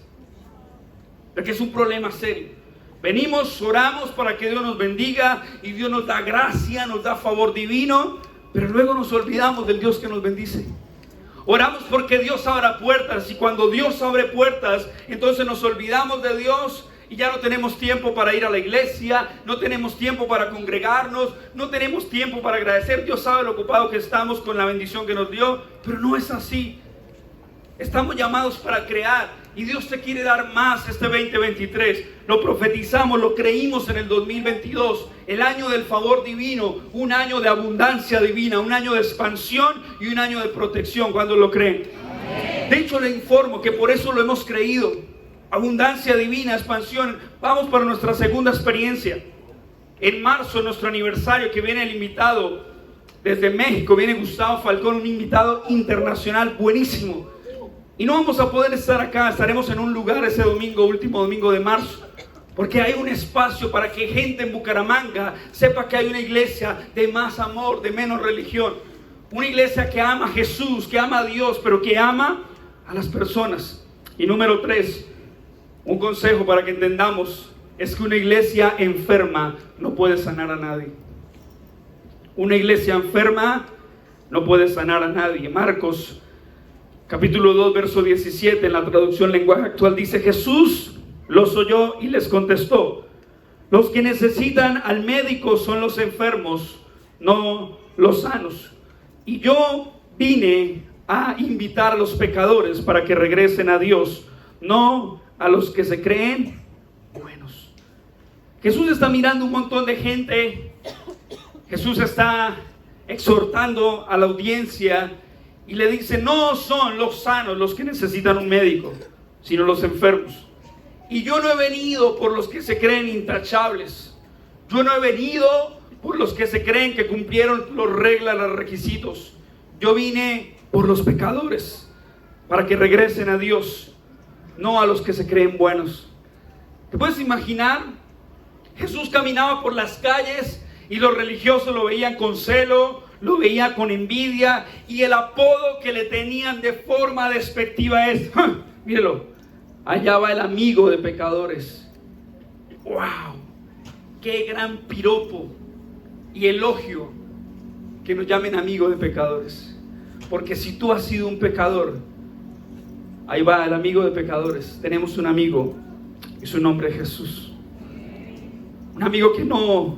Porque es un problema serio. Venimos, oramos para que Dios nos bendiga y Dios nos da gracia, nos da favor divino, pero luego nos olvidamos del Dios que nos bendice. Oramos porque Dios abra puertas y cuando Dios abre puertas, entonces nos olvidamos de Dios y ya no tenemos tiempo para ir a la iglesia, no tenemos tiempo para congregarnos, no tenemos tiempo para agradecer. Dios sabe lo ocupado que estamos con la bendición que nos dio, pero no es así. Estamos llamados para crear y Dios te quiere dar más este 2023. Lo profetizamos, lo creímos en el 2022, el año del favor divino, un año de abundancia divina, un año de expansión y un año de protección. ¿Cuándo lo creen? Amén. De hecho, le informo que por eso lo hemos creído. Abundancia divina, expansión. Vamos para nuestra segunda experiencia. En marzo, nuestro aniversario, que viene el invitado desde México, viene Gustavo Falcón, un invitado internacional buenísimo. Y no vamos a poder estar acá, estaremos en un lugar ese domingo, último domingo de marzo, porque hay un espacio para que gente en Bucaramanga sepa que hay una iglesia de más amor, de menos religión. Una iglesia que ama a Jesús, que ama a Dios, pero que ama a las personas. Y número 3, un consejo para que entendamos, es que una iglesia enferma no puede sanar a nadie. Una iglesia enferma no puede sanar a nadie. Marcos capítulo 2, verso 17, en la traducción lenguaje actual dice: Jesús los oyó y les contestó: los que necesitan al médico son los enfermos, no los sanos. Y yo vine a invitar a los pecadores para que regresen a Dios, no a los que se creen buenos. Jesús está mirando un montón de gente. Jesús está exhortando a la audiencia y le dice: no son los sanos los que necesitan un médico, sino los enfermos. Y yo no he venido por los que se creen intachables. Yo no he venido por los que se creen que cumplieron las reglas, los requisitos. Yo vine por los pecadores, para que regresen a Dios, no a los que se creen buenos. ¿Te puedes imaginar? Jesús caminaba por las calles y los religiosos lo veían con celo, lo veía con envidia, y el apodo que le tenían de forma despectiva es: míralo, allá va el amigo de pecadores. ¡Wow! ¡Qué gran piropo y elogio que nos llamen amigo de pecadores! Porque si tú has sido un pecador, ahí va el amigo de pecadores. Tenemos un amigo y su nombre es Jesús. Un amigo que no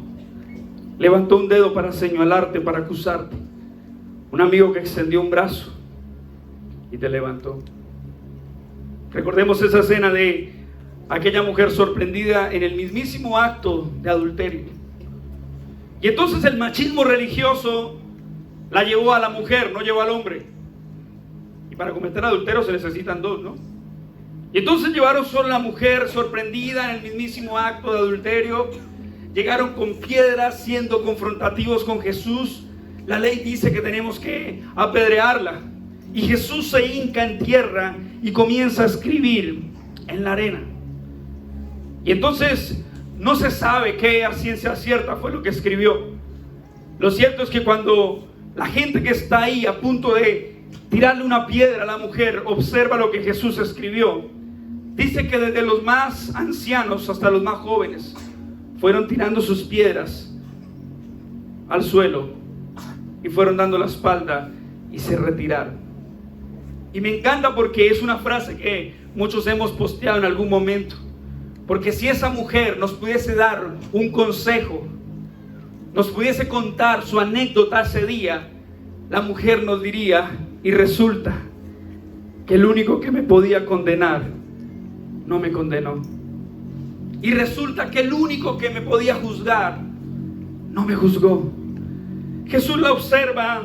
levantó un dedo para señalarte, para acusarte. Un amigo que extendió un brazo y te levantó. Recordemos esa escena de aquella mujer sorprendida en el mismísimo acto de adulterio. Y entonces el machismo religioso la llevó a la mujer, no llevó al hombre. Y para cometer adulterio se necesitan dos, ¿no? Y entonces llevaron solo a la mujer sorprendida en el mismísimo acto de adulterio. Llegaron con piedras siendo confrontativos con Jesús. La ley dice que tenemos que apedrearla. Y Jesús se hinca en tierra y comienza a escribir en la arena. Y entonces no se sabe qué a ciencia cierta fue lo que escribió. Lo cierto es que cuando la gente que está ahí a punto de tirarle una piedra a la mujer observa lo que Jesús escribió, dice que desde los más ancianos hasta los más jóvenes fueron tirando sus piedras al suelo y fueron dando la espalda y se retiraron. Y me encanta porque es una frase que muchos hemos posteado en algún momento. Porque si esa mujer nos pudiese dar un consejo, nos pudiese contar su anécdota ese día, la mujer nos diría: y resulta que el único que me podía condenar no me condenó. Y resulta que el único que me podía juzgar no me juzgó. Jesús la observa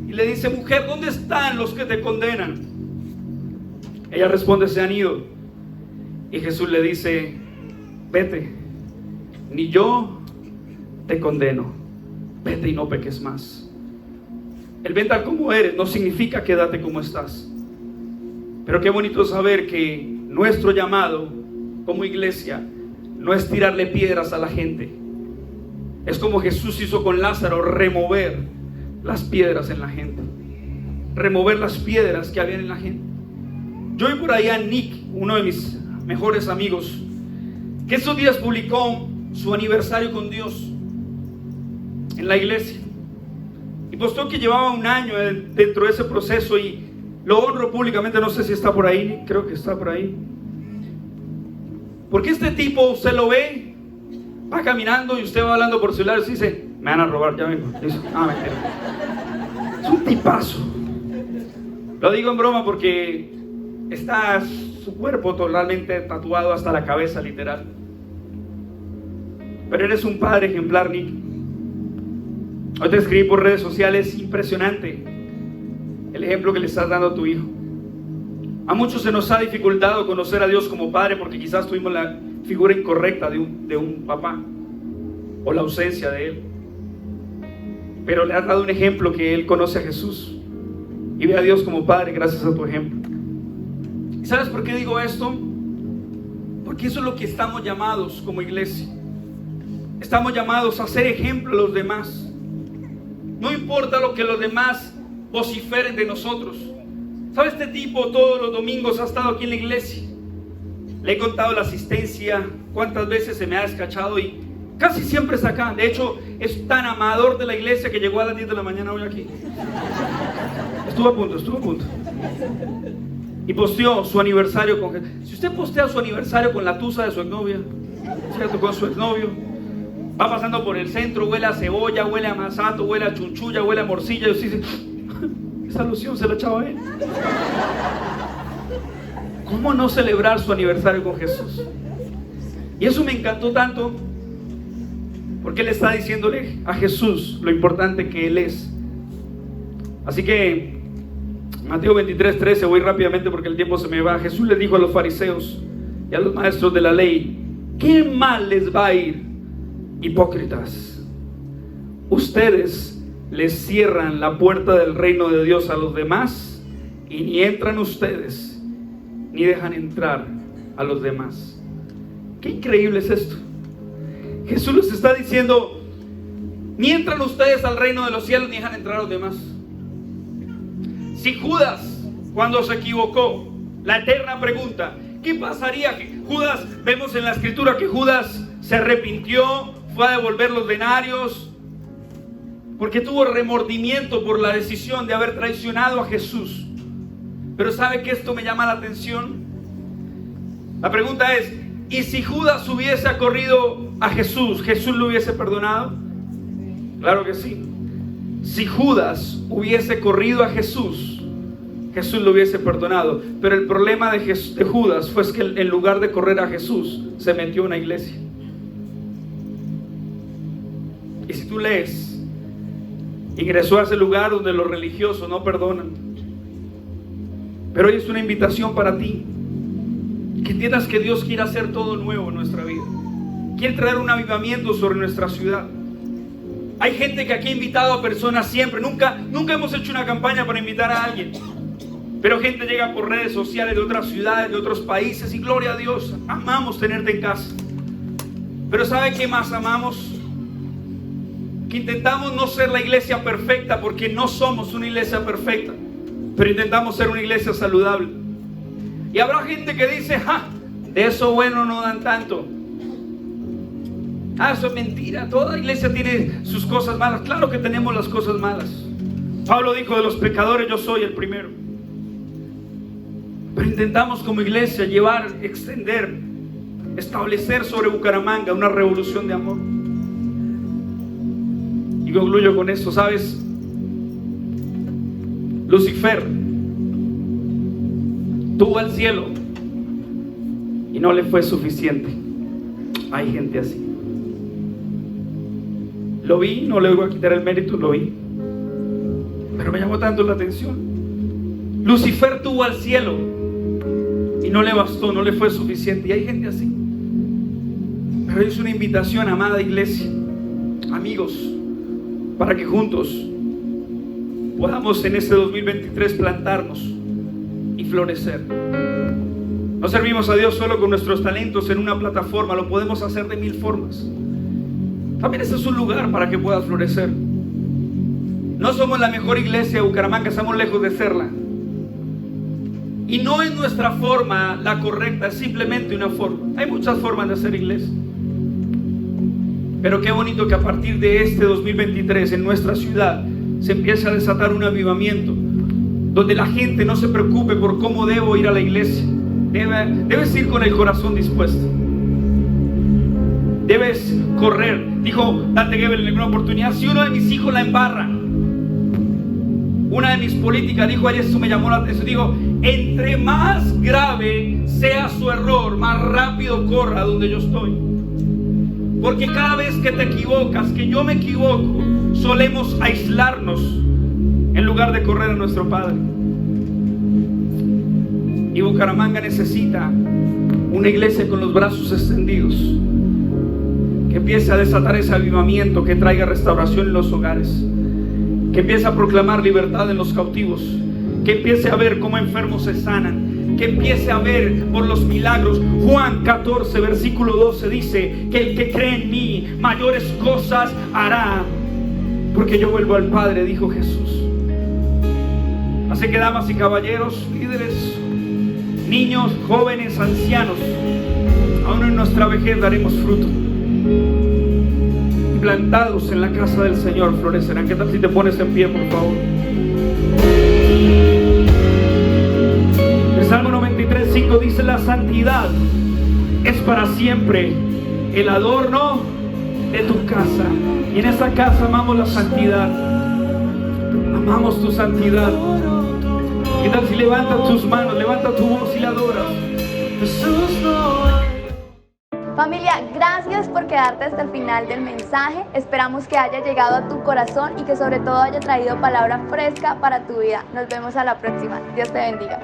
y le dice: mujer, ¿dónde están los que te condenan? Ella responde: se han ido. Y Jesús le dice: vete, ni yo te condeno, vete y no peques más. El ven tal como eres no significa quédate como estás. Pero qué bonito saber que nuestro llamado como iglesia no es tirarle piedras a la gente. Es como Jesús hizo con Lázaro, remover las piedras en la gente. Remover las piedras que habían en la gente. Yo vi por ahí a Nick, uno de mis mejores amigos, que estos días publicó su aniversario con Dios en la iglesia. Y posteó que llevaba un año dentro de ese proceso y lo honro públicamente. No sé si está por ahí, Nick, creo que está por ahí. Porque este tipo, usted lo ve, va caminando y usted va hablando por celular y dice, me van a robar, ya vengo. Y dice, mentira. Es un tipazo. Lo digo en broma porque está su cuerpo totalmente tatuado hasta la cabeza, literal. Pero eres un padre ejemplar, Nick. Hoy te escribí por redes sociales, impresionante el ejemplo que le estás dando a tu hijo. A muchos se nos ha dificultado conocer a Dios como padre porque quizás tuvimos la figura incorrecta de un papá o la ausencia de él. Pero le has dado un ejemplo que él conoce a Jesús y ve a Dios como padre gracias a tu ejemplo. ¿Y sabes por qué digo esto? Porque eso es lo que estamos llamados como iglesia. Estamos llamados a ser ejemplo a los demás. No importa lo que los demás vociferen de nosotros. ¿Sabe? Este tipo todos los domingos ha estado aquí en la iglesia. Le he contado la asistencia, cuántas veces se me ha descachado y casi siempre está acá. De hecho, es tan amador de la iglesia que llegó a las 10 de la mañana hoy aquí. Estuvo a punto. Y posteó su aniversario con... Si usted postea su aniversario con la tusa de su exnovia, ¿cierto? Con su exnovio, va pasando por el centro, huele a cebolla, huele a masato, huele a chunchulla, huele a morcilla, y usted dice, esa loción se la echaba a él. ¿Cómo no celebrar su aniversario con Jesús? Y eso me encantó tanto, porque él está diciéndole a Jesús lo importante que él es. Así que Mateo 23:13, voy rápidamente porque el tiempo se me va. Jesús les dijo a los fariseos y a los maestros de la ley, ¿qué mal les va a ir, hipócritas? Ustedes les cierran la puerta del reino de Dios a los demás y ni entran ustedes ni dejan entrar a los demás. Qué increíble es esto. Jesús les está diciendo, ni entran ustedes al reino de los cielos ni dejan entrar a los demás. Si Judas, cuando se equivocó, la eterna pregunta, ¿qué pasaría? Judas, vemos en la escritura que Judas se arrepintió, fue a devolver los denarios, porque tuvo remordimiento por la decisión de haber traicionado a Jesús. Pero ¿sabe que esto me llama la atención? La pregunta es, ¿y si Judas hubiese corrido a Jesús, Jesús lo hubiese perdonado? Claro que sí. Si Judas hubiese corrido a Jesús, Jesús lo hubiese perdonado. Pero el problema de Judas fue que en lugar de correr a Jesús, se metió en una iglesia. Y si tú lees, ingresó a ese lugar donde los religiosos no perdonan. Pero hoy es una invitación para ti, que entiendas que Dios quiere hacer todo nuevo en nuestra vida. Quiere traer un avivamiento sobre nuestra ciudad. Hay gente que aquí ha invitado a personas siempre. Nunca hemos hecho una campaña para invitar a alguien, pero gente llega por redes sociales de otras ciudades, de otros países, y gloria a Dios, amamos tenerte en casa. Pero ¿sabe qué más amamos? Que intentamos no ser la iglesia perfecta, porque no somos una iglesia perfecta, pero intentamos ser una iglesia saludable. Y habrá gente que dice, de eso bueno no dan tanto. Eso es mentira, toda iglesia tiene sus cosas malas. Claro que tenemos las cosas malas. Pablo dijo, de los pecadores yo soy el primero. Pero intentamos como iglesia llevar, extender, establecer sobre Bucaramanga una revolución de amor. Y concluyo con esto, ¿sabes? Lucifer tuvo al cielo y no le fue suficiente. Hay gente así. Lo vi, no le voy a quitar el mérito, lo vi, pero me llamó tanto la atención. Lucifer tuvo al cielo y no le bastó, no le fue suficiente. Y hay gente así. Pero es una invitación, amada iglesia, amigos, para que juntos podamos en este 2023 plantarnos y florecer. No servimos a Dios solo con nuestros talentos en una plataforma, lo podemos hacer de 1000 formas. También este es un lugar para que puedas florecer. No somos la mejor iglesia de Bucaramanga, estamos lejos de serla. Y no es nuestra forma la correcta, es simplemente una forma. Hay muchas formas de hacer iglesia. Pero qué bonito que a partir de este 2023 en nuestra ciudad se empiece a desatar un avivamiento, donde la gente no se preocupe por cómo debo ir a la iglesia. Debes ir con el corazón dispuesto. Debes correr. Dijo Dante Gebel en alguna oportunidad: si uno de mis hijos la embarra, una de mis políticas dijo ayer, eso me llamó la atención, dijo: entre más grave sea su error, más rápido corra donde yo estoy. Porque cada vez que te equivocas, que yo me equivoco, solemos aislarnos en lugar de correr a nuestro Padre. Y Bucaramanga necesita una iglesia con los brazos extendidos, que empiece a desatar ese avivamiento, que traiga restauración en los hogares, que empiece a proclamar libertad en los cautivos, que empiece a ver cómo enfermos se sanan, que empiece a ver por los milagros. Juan 14 versículo 12 dice que el que cree en mí mayores cosas hará, porque yo vuelvo al Padre, dijo Jesús. Así que, damas y caballeros, líderes, niños, jóvenes, ancianos, aún en nuestra vejez daremos fruto. Plantados en la casa del Señor florecerán. ¿Qué tal si te pones en pie, por favor? El Salmo 93:5 dice: la santidad es para siempre el adorno de tu casa. Y en esta casa amamos la santidad, amamos tu santidad. ¿Qué tal si levantas tus manos, levanta tu voz y la adoras? Familia, gracias por quedarte hasta el final del mensaje. Esperamos que haya llegado a tu corazón y que sobre todo haya traído palabra fresca para tu vida. Nos vemos a la próxima. Dios te bendiga.